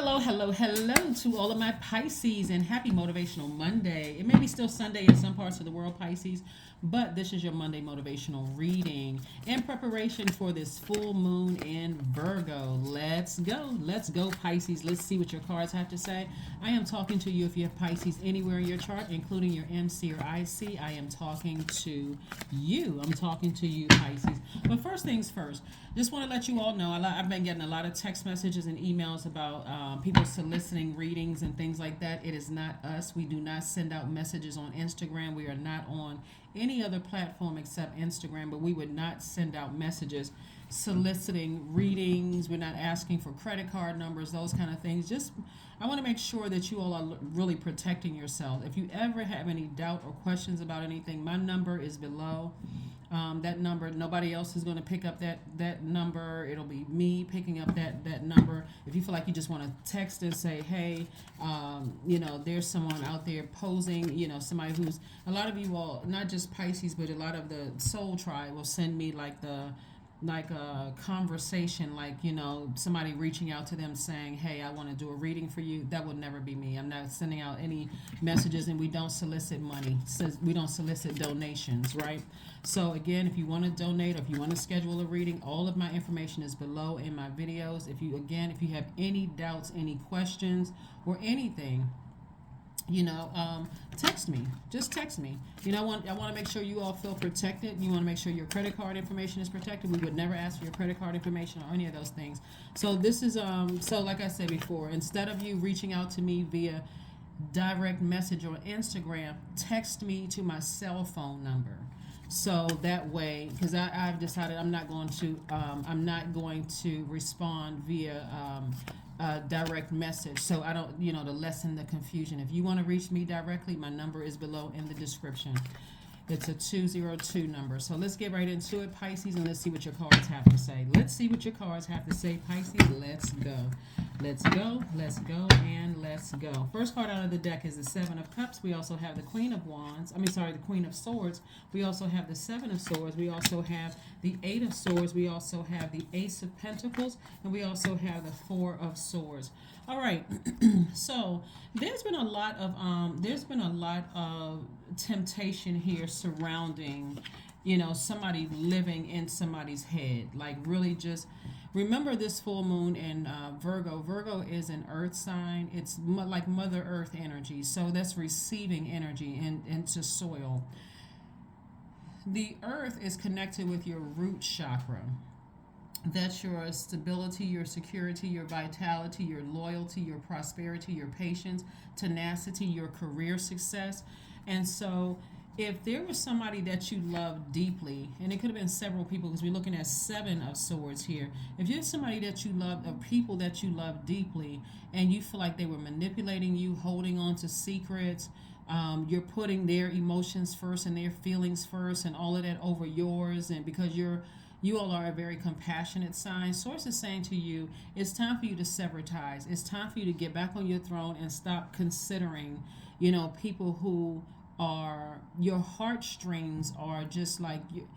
Hello, hello, hello to all of my Pisces and happy Motivational Monday. It may be still Sunday in some parts of the world, Pisces, but this is your Monday motivational reading in preparation for this full moon in Virgo. Let's go, Pisces. Let's see what your cards have to say. I am talking to you if you have Pisces anywhere in your chart, including your MC or IC. I am talking to you. I'm talking to you, Pisces. But first things first, just want to let you all know I've been getting a lot of text messages and emails about people soliciting readings and things like that. It is not us. We do not send out messages on Instagram. We are not on any other platform except Instagram, but we would not send out messages soliciting readings. We're not asking for credit card numbers, those kind of things. Just I want to make sure that you all are really protecting yourself. If you ever have any doubt or questions about anything, my number is below. That number, nobody else is going to pick up that number. It'll be me picking up that number. If you feel like you just want to text and say, hey, there's someone out there posing, somebody who's, a lot of you all, not just Pisces, but a lot of the soul tribe will send me like a conversation, somebody reaching out to them saying, hey, I want to do a reading for you. That would never be me. I'm not sending out any messages, and we don't solicit money. We don't solicit donations, right? So again, if you want to donate or if you want to schedule a reading, all of my information is below in my videos. If you have any doubts, any questions, or anything, text me. Just text me. I want to make sure you all feel protected. You want to make sure your credit card information is protected. We would never ask for your credit card information or any of those things. So this is so like I said before, instead of you reaching out to me via direct message or Instagram, text me to my cell phone number. So that way, because I've decided I'm not going to respond via direct message, so I don't, to lessen the confusion. If you want to reach me directly, my number is below in the description. It's a 202 number. So let's get right into it, Pisces, and let's see what your cards have to say. Let's see what your cards have to say, Pisces. Let's go. Let's go, and let's go. First card out of the deck is the Seven of Cups. We also have the Queen of Wands. The Queen of Swords. We also have the Seven of Swords. We also have the Eight of Swords. We also have the Ace of Pentacles. And we also have the Four of Swords. All right. So there's been a lot of temptation here surrounding, somebody living in somebody's head. Like really just remember this full moon in Virgo. Virgo is an earth sign. It's like Mother Earth energy. So that's receiving energy into soil. The earth is connected with your root chakra. That's your stability, your security, your vitality, your loyalty, your prosperity, your patience, tenacity, your career success. And so if there was somebody that you love deeply, and it could have been several people because we're looking at Seven of Swords here. If you're somebody that you love, or people that you love deeply, and you feel like they were manipulating you, holding on to secrets, you're putting their emotions first and their feelings first and all of that over yours, and because you all are a very compassionate sign. Source is saying to you, it's time for you to sever ties. It's time for you to get back on your throne and stop considering, people who are your heartstrings are just like you.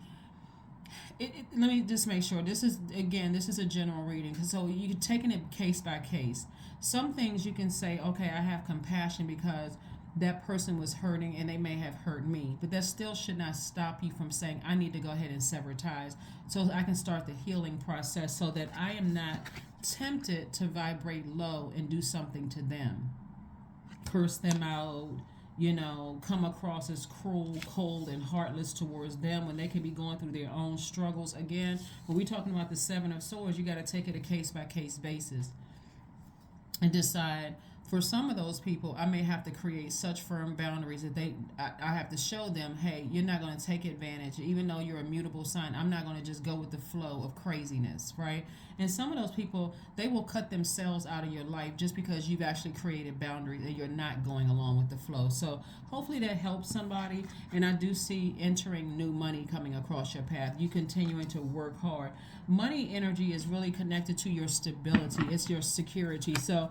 Let me just make sure. This is a general reading. So you're taking it case by case. Some things you can say, okay, I have compassion because that person was hurting and they may have hurt me, but that still should not stop you from saying I need to go ahead and sever ties so I can start the healing process so that I am not tempted to vibrate low and do something to them, curse them out, come across as cruel, cold, and heartless towards them when they could be going through their own struggles. Again, when we're talking about the Seven of Swords, you got to take it a case by case basis and decide. For some of those people, I may have to create such firm boundaries that I have to show them, hey, you're not going to take advantage. Even though you're a mutable sign, I'm not going to just go with the flow of craziness, right? And some of those people, they will cut themselves out of your life just because you've actually created boundaries and you're not going along with the flow. So hopefully that helps somebody. And I do see entering new money coming across your path. You continuing to work hard. Money energy is really connected to your stability. It's your security. So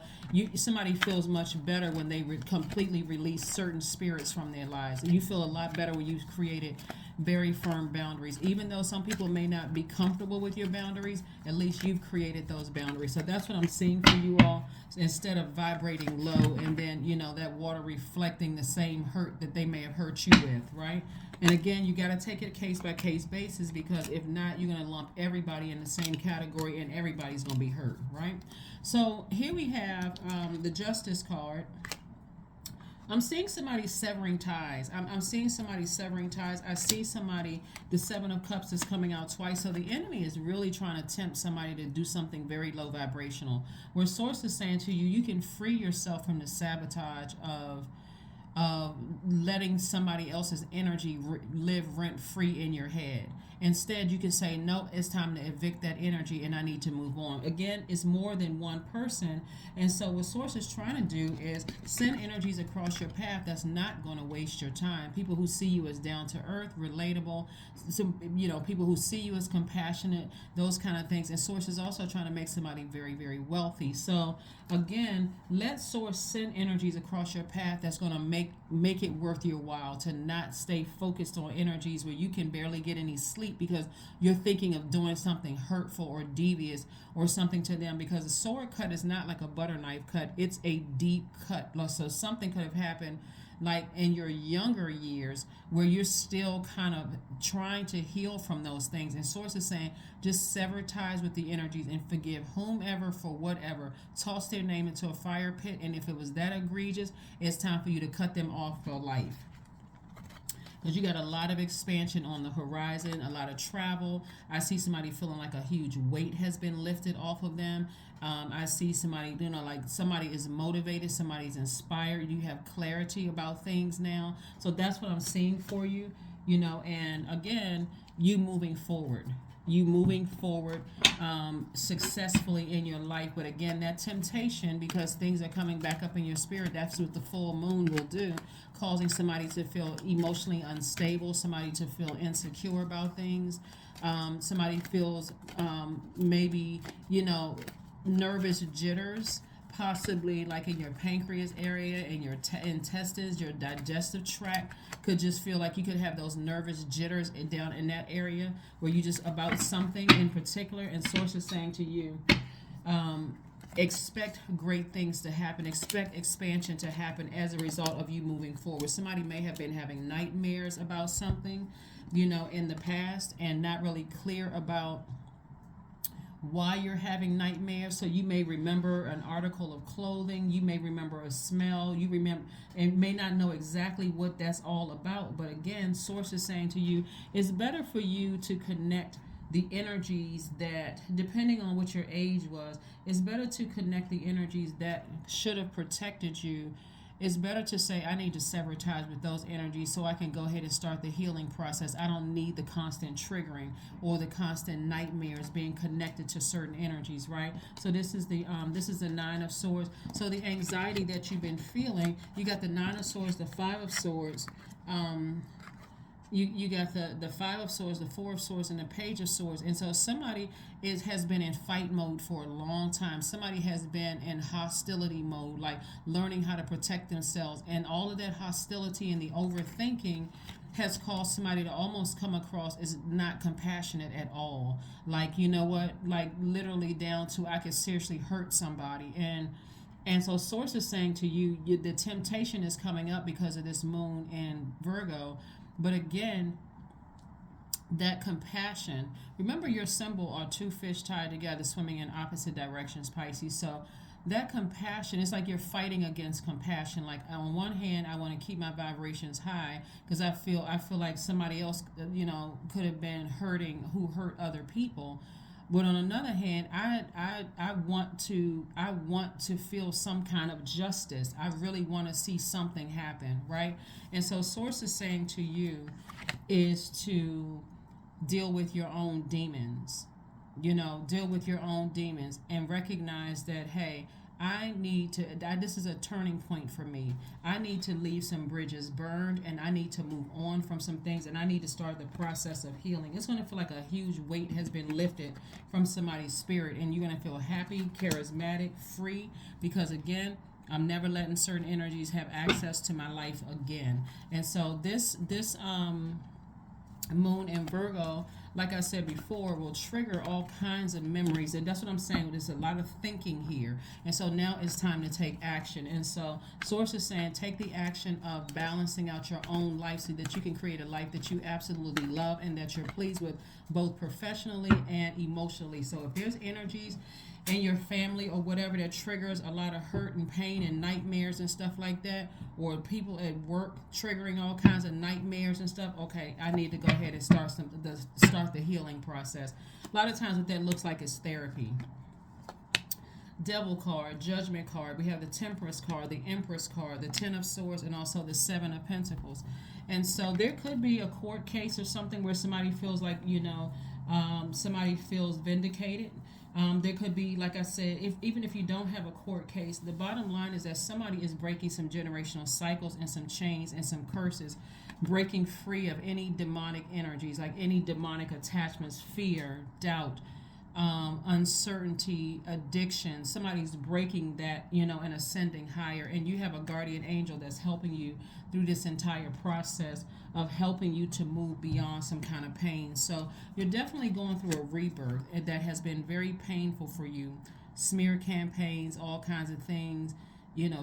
somebody feels much better when they completely release certain spirits from their lives. And you feel a lot better when you've created very firm boundaries. Even though some people may not be comfortable with your boundaries, at least you've created those boundaries. So that's what I'm seeing for you all. instead of vibrating low and then, that water reflecting the same hurt that they may have hurt you with, right? And again, you got to take it case by case basis, because if not, you're going to lump everybody in the same category and everybody's going to be hurt, right? So here we have the Justice card. I'm seeing somebody severing ties. I'm seeing somebody severing ties. I see somebody, the Seven of Cups is coming out twice. So the enemy is really trying to tempt somebody to do something very low vibrational. Where Source is saying to you, you can free yourself from the sabotage of letting somebody else's energy live rent free in your head. Instead, you can say, no, it's time to evict that energy and I need to move on. Again, it's more than one person. And so what Source is trying to do is send energies across your path that's not going to waste your time. People who see you as down to earth, relatable, people who see you as compassionate, those kind of things. And Source is also trying to make somebody very, very wealthy. So again, let Source send energies across your path that's going to make it worth your while, to not stay focused on energies where you can barely get any sleep because you're thinking of doing something hurtful or devious or something to them, because a sword cut is not like a butter knife cut. It's a deep cut. So something could have happened like in your younger years where you're still kind of trying to heal from those things. And Source is saying, just sever ties with the energies and forgive whomever for whatever. Toss their name into a fire pit, and if it was that egregious, it's time for you to cut them off for life. Because you got a lot of expansion on the horizon, a lot of travel. I see somebody feeling like a huge weight has been lifted off of them. I see somebody, like somebody is motivated, somebody's inspired. You have clarity about things now. So that's what I'm seeing for you, and again, you moving forward. Successfully in your life. But again, that temptation, because things are coming back up in your spirit, that's what the full moon will do, causing somebody to feel emotionally unstable, somebody to feel insecure about things. Somebody feels maybe, nervous jitters, possibly like in your pancreas area, in your intestines, your digestive tract could just feel like you could have those nervous jitters down in that area where you just about something in particular. And Source is saying to you, expect great things to happen, expect expansion to happen as a result of you moving forward. Somebody may have been having nightmares about something, in the past, and not really clear about why you're having nightmares. So you may remember an article of clothing, you may remember a smell, you remember and may not know exactly what that's all about. But again, Source is saying to you, it's better for you to connect the energies that, depending on what your age was, it's better to connect the energies that should have protected you. It's better to say, I need to sever ties with those energies so I can go ahead and start the healing process. I don't need the constant triggering or the constant nightmares being connected to certain energies, right? So this is the Nine of Swords. So the anxiety that you've been feeling, you got the Nine of Swords, the Five of Swords, you got the Five of Swords, the Four of Swords, and the Page of Swords. And so somebody has been in fight mode for a long time. Somebody has been in hostility mode, like learning how to protect themselves. And all of that hostility and the overthinking has caused somebody to almost come across as not compassionate at all. Like, like literally down to, I could seriously hurt somebody. And so Source is saying to you, the temptation is coming up because of this moon in Virgo. But again, that compassion, remember your symbol are two fish tied together swimming in opposite directions, Pisces. So that compassion, it's like you're fighting against compassion. Like on one hand, I want to keep my vibrations high because I feel like somebody else, could have been hurting, who hurt other people. But on another hand, I want to feel some kind of justice. I really want to see something happen, right? And so Source is saying to you is to deal with your own demons. Deal with your own demons and recognize that, hey, this is a turning point for me. I need to leave some bridges burned, and I need to move on from some things, and I need to start the process of healing. It's going to feel like a huge weight has been lifted from somebody's spirit, and you're going to feel happy, charismatic, free, because again, I'm never letting certain energies have access to my life again. And so this moon in Virgo, like I said before, will trigger all kinds of memories. And that's what I'm saying. There's a lot of thinking here. And so now it's time to take action. And so Source is saying take the action of balancing out your own life so that you can create a life that you absolutely love and that you're pleased with both professionally and emotionally. So if there's energies in your family or whatever that triggers a lot of hurt and pain and nightmares and stuff like that, or people at work triggering all kinds of nightmares and stuff, okay, I need to go ahead and start the healing process. A lot of times what that looks like is therapy. Devil card, Judgment card. We have the Temperance card, the Empress card, the Ten of Swords, and also the Seven of Pentacles. And so there could be a court case or something where somebody feels like, somebody feels vindicated. There could be, like I said, even if you don't have a court case, the bottom line is that somebody is breaking some generational cycles and some chains and some curses, breaking free of any demonic energies, like any demonic attachments, fear, doubt, uncertainty, addiction. Somebody's breaking that, and ascending higher. And you have a guardian angel that's helping you through this entire process of helping you to move beyond some kind of pain. So you're definitely going through a rebirth that has been very painful for you. Smear campaigns, all kinds of things,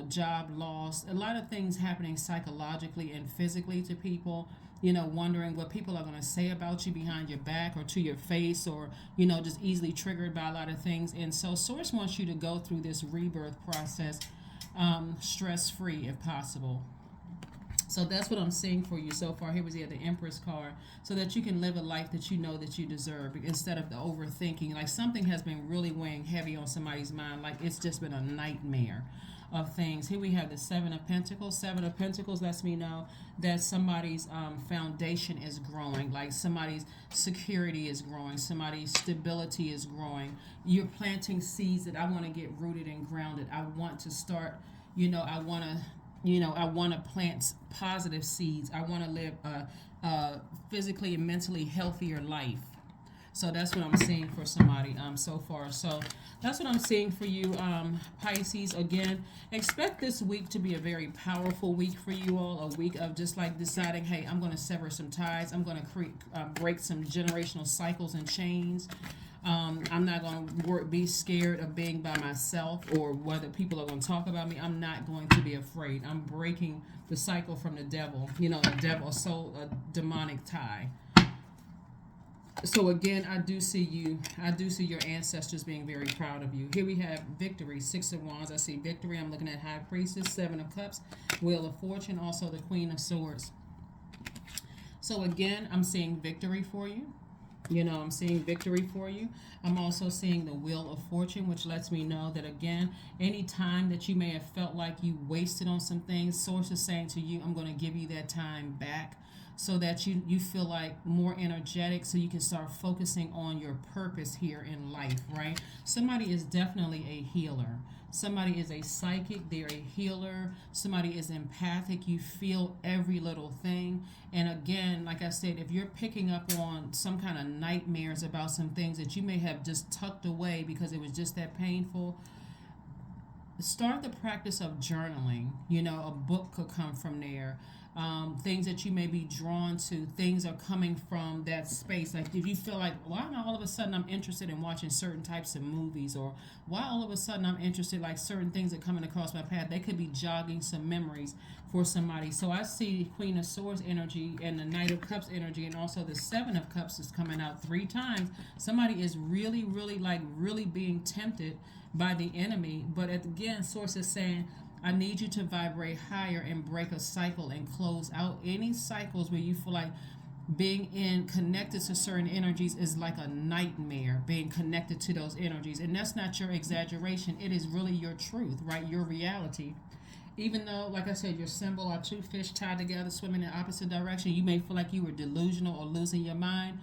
job loss, a lot of things happening psychologically and physically to people, wondering what people are going to say about you behind your back or to your face, or, just easily triggered by a lot of things. And so Source wants you to go through this rebirth process stress-free if possible. So that's what I'm seeing for you so far. Here was the Empress card, so that you can live a life that you know that you deserve instead of the overthinking. Like something has been really weighing heavy on somebody's mind, like it's just been a nightmare of things. Here we have the Seven of Pentacles. Seven of Pentacles lets me know that somebody's foundation is growing, like somebody's security is growing, somebody's stability is growing. You're planting seeds that I want to get rooted and grounded. I want to start, I want to plant positive seeds. I want to live a physically and mentally healthier life. So that's what I'm seeing for somebody so far. So that's what I'm seeing for you, Pisces. Again, expect this week to be a very powerful week for you all. A week of just like deciding, hey, I'm going to sever some ties. I'm going to break some generational cycles and chains. I'm not going to be scared of being by myself or whether people are going to talk about me. I'm not going to be afraid. I'm breaking the cycle from the devil, a demonic tie. So again, I do see your ancestors being very proud of you. Here we have victory, Six of Wands. I see victory. I'm looking at High Priestess, Seven of Cups, Wheel of Fortune, also the Queen of Swords. So again, I'm seeing victory for you. I'm seeing victory for you. I'm also seeing the Wheel of Fortune, which lets me know that, again, any time that you may have felt like you wasted on some things, Source is saying to you, I'm going to give you that time back so that you feel like more energetic, so you can start focusing on your purpose here in life, right? Somebody is definitely a healer. Somebody is a psychic, they're a healer. Somebody is empathic, you feel every little thing. And again, like I said, if you're picking up on some kind of nightmares about some things that you may have just tucked away because it was just that painful, start the practice of journaling. A book could come from there. Things that you may be drawn to, things are coming from that space. Like if you feel like, why not all of a sudden I'm interested in watching certain types of movies, or why all of a sudden I'm interested, like certain things are coming across my path, they could be jogging some memories for somebody. So I see Queen of Swords energy and the Knight of Cups energy, and also the Seven of Cups is coming out 3 times. Somebody is really, really being tempted by the enemy. But again, Source is saying, I need you to vibrate higher and break a cycle and close out any cycles where you feel like being connected to certain energies is like a nightmare, being connected to those energies. And that's not your exaggeration. It is really your truth, right? Your reality. Even though, like I said, your symbol are 2 fish tied together, swimming in opposite direction, you may feel like you were delusional or losing your mind.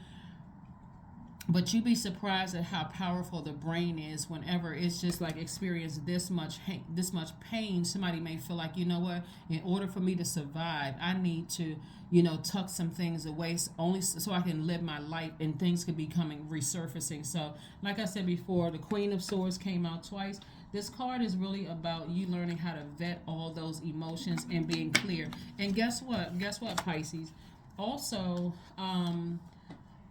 But you'd be surprised at how powerful the brain is whenever it's just like experience this much pain. Somebody may feel like, what, in order for me to survive, I need to, tuck some things away only so I can live my life, and things could be resurfacing. So, like I said before, the Queen of Swords came out twice. This card is really about you learning how to vet all those emotions and being clear. And guess what, Pisces? Also,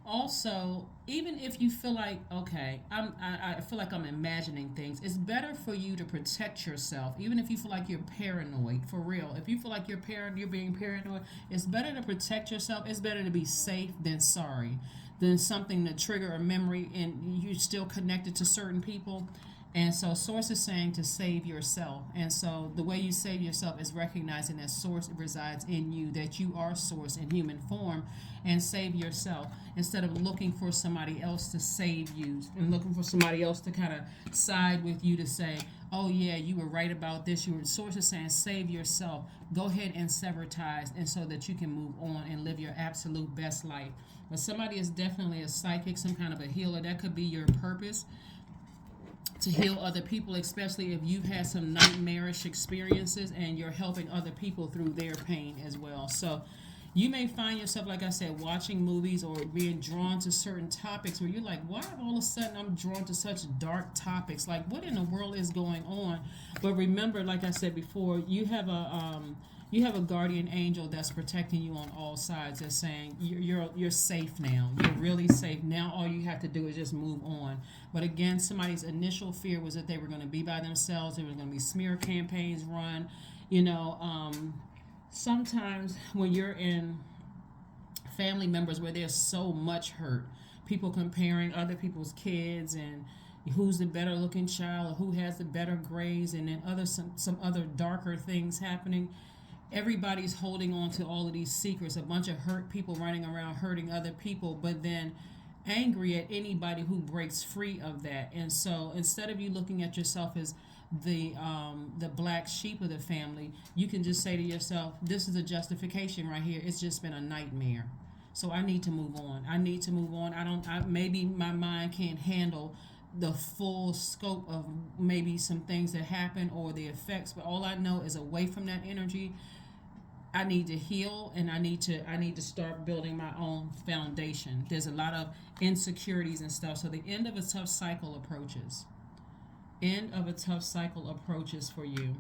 Also, even if you feel like, okay, I feel like I'm imagining things, it's better for you to protect yourself. Even if you feel like you're paranoid, for real, if you feel like you're being paranoid, it's better to protect yourself. It's better to be safe than sorry, than something to trigger a memory and you're still connected to certain people. And so source is saying to save yourself. And so the way you save yourself is recognizing that source resides in you, that you are source in human form, and save yourself instead of looking for somebody else to save you and looking for somebody else to kind of side with you to say, oh yeah, you were right about this. You were source is saying save yourself. Go ahead and sever ties and so that you can move on and live your absolute best life. But somebody is definitely a psychic, some kind of a healer. That could be your purpose to heal other people, especially if you've had some nightmarish experiences and you're helping other people through their pain as well. So you may find yourself, like I said, watching movies or being drawn to certain topics where you're like, why all of a sudden I'm drawn to such dark topics? Like, what in the world is going on? But remember, like I said before, you have a guardian angel that's protecting you on all sides. That's saying you're safe now. You're really safe now. All you have to do is just move on. But again, somebody's initial fear was that they were going to be by themselves. There were going to be smear campaigns run. You know, sometimes when you're in family members where there's so much hurt, people comparing other people's kids and who's the better looking child or who has the better grades, and then some other darker things happening. Everybody's holding on to all of these secrets, a bunch of hurt people running around hurting other people, but then angry at anybody who breaks free of that. And so instead of you looking at yourself as the black sheep of the family, you can just say to yourself, this is a justification right here. It's just been a nightmare. So I need to move on. I need to move on. Maybe my mind can't handle the full scope of maybe some things that happen or the effects, but all I know is away from that energy, I need to heal, and I need to start building my own foundation. There's a lot of insecurities and stuff. So the end of a tough cycle approaches. End of a tough cycle approaches for you.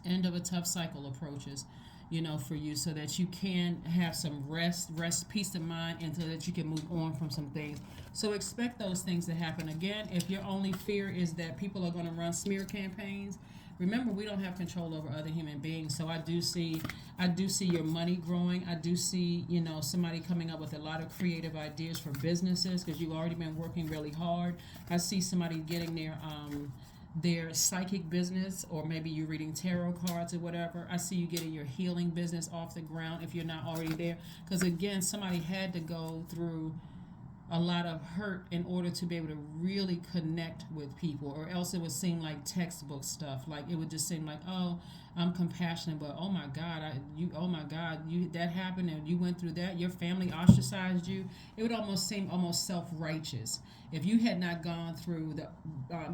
End of a tough cycle approaches, for you, so that you can have some rest, peace of mind, and so that you can move on from some things. So expect those things to happen. Again, if your only fear is that people are going to run smear campaigns, remember, we don't have control over other human beings. So I do see your money growing. I do see, somebody coming up with a lot of creative ideas for businesses because you've already been working really hard. I see somebody getting their psychic business, or maybe you're reading tarot cards or whatever. I see you getting your healing business off the ground if you're not already there. Because again, somebody had to go through a lot of hurt in order to be able to really connect with people, or else it would seem like textbook stuff. Like it would just seem like, oh, I'm compassionate, but oh my God, that happened and you went through that. Your family ostracized you. It would almost seem almost self-righteous if you had not gone through the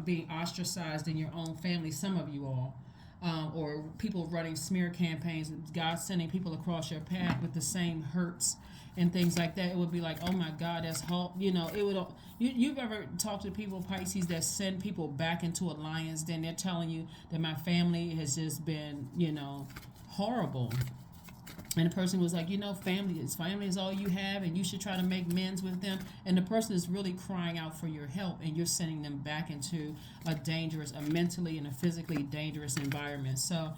being ostracized in your own family. Some of you all. Or people running smear campaigns, God sending people across your path with the same hurts and things like that. It would be like, oh my God, that's hope. It would. You've ever talked to people, Pisces, that send people back into a lion's den? They're telling you that my family has just been, horrible. And the person was like, family is all you have, and you should try to make amends with them. And the person is really crying out for your help, and you're sending them back into a mentally and a physically dangerous environment. So,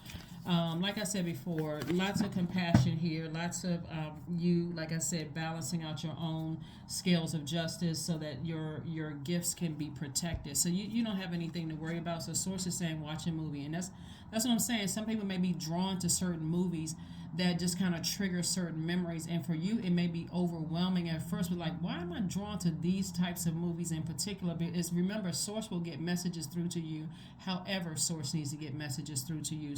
like I said before, lots of compassion here, lots of you, like I said, balancing out your own scales of justice so that your gifts can be protected. So you don't have anything to worry about. So Source is saying watch a movie, and that's what I'm saying. Some people may be drawn to certain movies that just kind of trigger certain memories, and for you it may be overwhelming at first, but like, why am I drawn to these types of movies in particular? Because remember, Source will get messages through to you however Source needs to get messages through to you,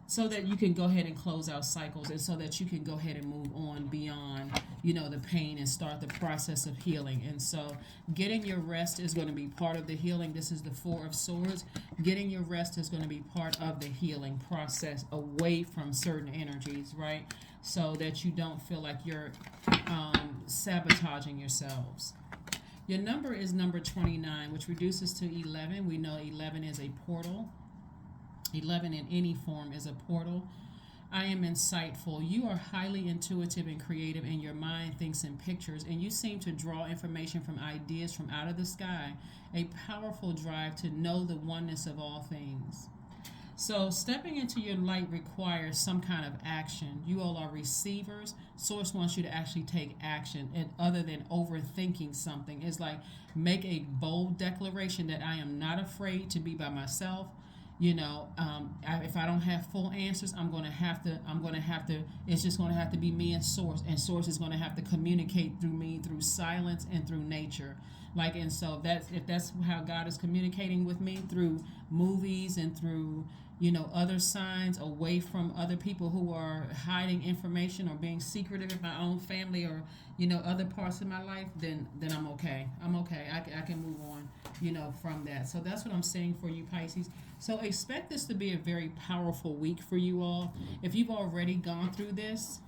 so that you can go ahead and close out cycles, and so that you can go ahead and move on beyond the pain and start the process of healing. And so getting your rest is going to be part of the healing. This is the Four of Swords. Getting your rest is going to be part of the healing process away from certain energies, right? So that you don't feel like you're sabotaging yourselves. Your number is number 29, which reduces to 11. We know 11 is a portal. 11 in any form is a portal. I am insightful. You are highly intuitive and creative, and your mind thinks in pictures, and you seem to draw information from ideas from out of the sky, a powerful drive to know the oneness of all things. So, stepping into your light requires some kind of action. You all are receivers. Source wants you to actually take action, and other than overthinking something. It's like make a bold declaration that I am not afraid to be by myself. If I don't have full answers, I'm going to have to. It's just going to have to be me and Source, and Source is going to have to communicate through me, through silence and through nature. And so that's how God is communicating with me through movies and through other signs away from other people who are hiding information or being secretive in my own family or other parts of my life, then I'm okay. I can move on from that. So that's what I'm saying for you, Pisces. So expect this to be a very powerful week for you all. If you've already gone through this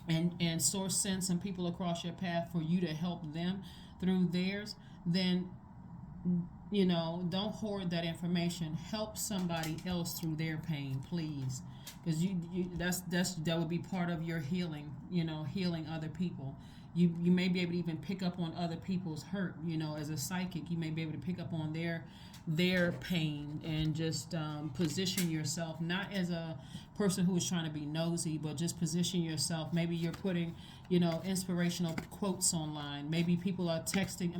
and Source sends some people across your path for you to help them through theirs, then don't hoard that information. Help somebody else through their pain, please, because that would be part of your healing. Healing other people. You may be able to even pick up on other people's hurt. As a psychic, you may be able to pick up on their pain and just position yourself not as a person who is trying to be nosy, but just position yourself. Maybe you're putting inspirational quotes online. Maybe people are texting,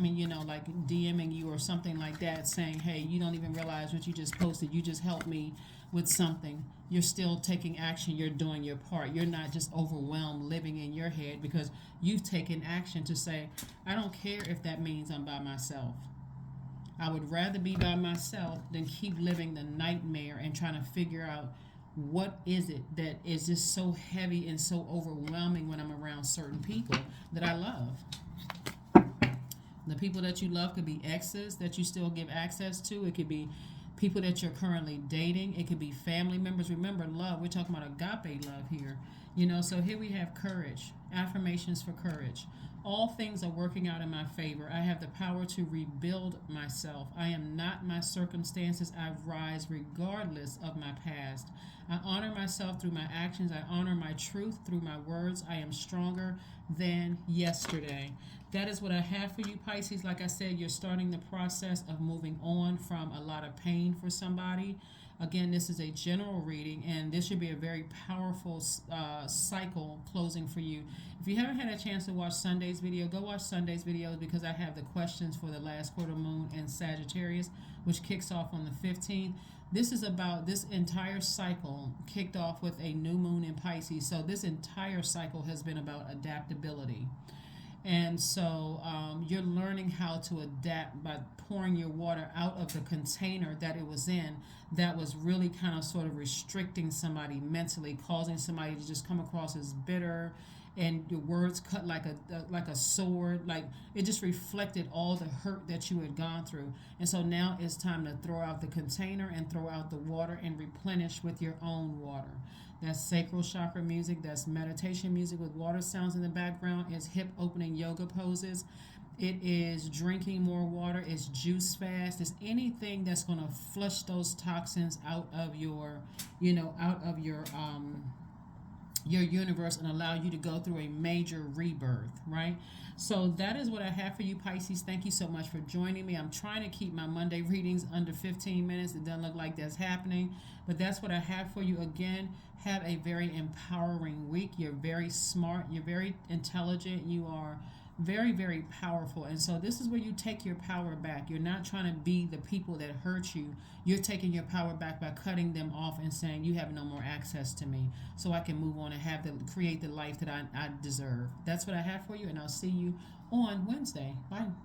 like DMing you or something like that, saying, hey, you don't even realize what you just posted. You just helped me with something. You're still taking action. You're doing your part. You're not just overwhelmed living in your head, because you've taken action to say, I don't care if that means I'm by myself. I would rather be by myself than keep living the nightmare and trying to figure out what is it that is just so heavy and so overwhelming when I'm around certain people that I love. The people that you love could be exes that you still give access to. It could be people that you're currently dating. It could be family members. Remember, love, we're talking about agape love here. So here we have courage, affirmations for courage. All things are working out in my favor. I have the power to rebuild myself. I am not my circumstances. I rise regardless of my past. I honor myself through my actions. I honor my truth through my words. I am stronger than yesterday. That is what I have for you, Pisces. Like I said, you're starting the process of moving on from a lot of pain for somebody. Again, this is a general reading, and this should be a very powerful cycle closing for you. If you haven't had a chance to watch Sunday's video, go watch Sunday's video, because I have the questions for the last quarter moon in Sagittarius, which kicks off on the 15th. This is about this entire cycle kicked off with a new moon in Pisces. So this entire cycle has been about adaptability. And so you're learning how to adapt by pouring your water out of the container that it was in, that was really kind of sort of restricting somebody mentally, causing somebody to just come across as bitter, and your words cut like a sword. Like, it just reflected all the hurt that you had gone through. And so now it's time to throw out the container and throw out the water and replenish with your own water. That's sacral chakra music. That's meditation music with water sounds in the background. It's hip opening yoga poses. It is drinking more water. It's juice fast. It's anything that's going to flush those toxins out of your universe and allow you to go through a major rebirth, right? So that is what I have for you, Pisces. Thank you so much for joining me. I'm trying to keep my Monday readings under 15 minutes. It doesn't look like that's happening, but that's what I have for you. Again, have a very empowering week. You're very smart. You're very intelligent. You are very, very powerful. And so this is where you take your power back. You're not trying to be the people that hurt you. You're taking your power back by cutting them off and saying, you have no more access to me, so I can move on and create the life that I deserve. That's what I have for you, and I'll see you on Wednesday. Bye.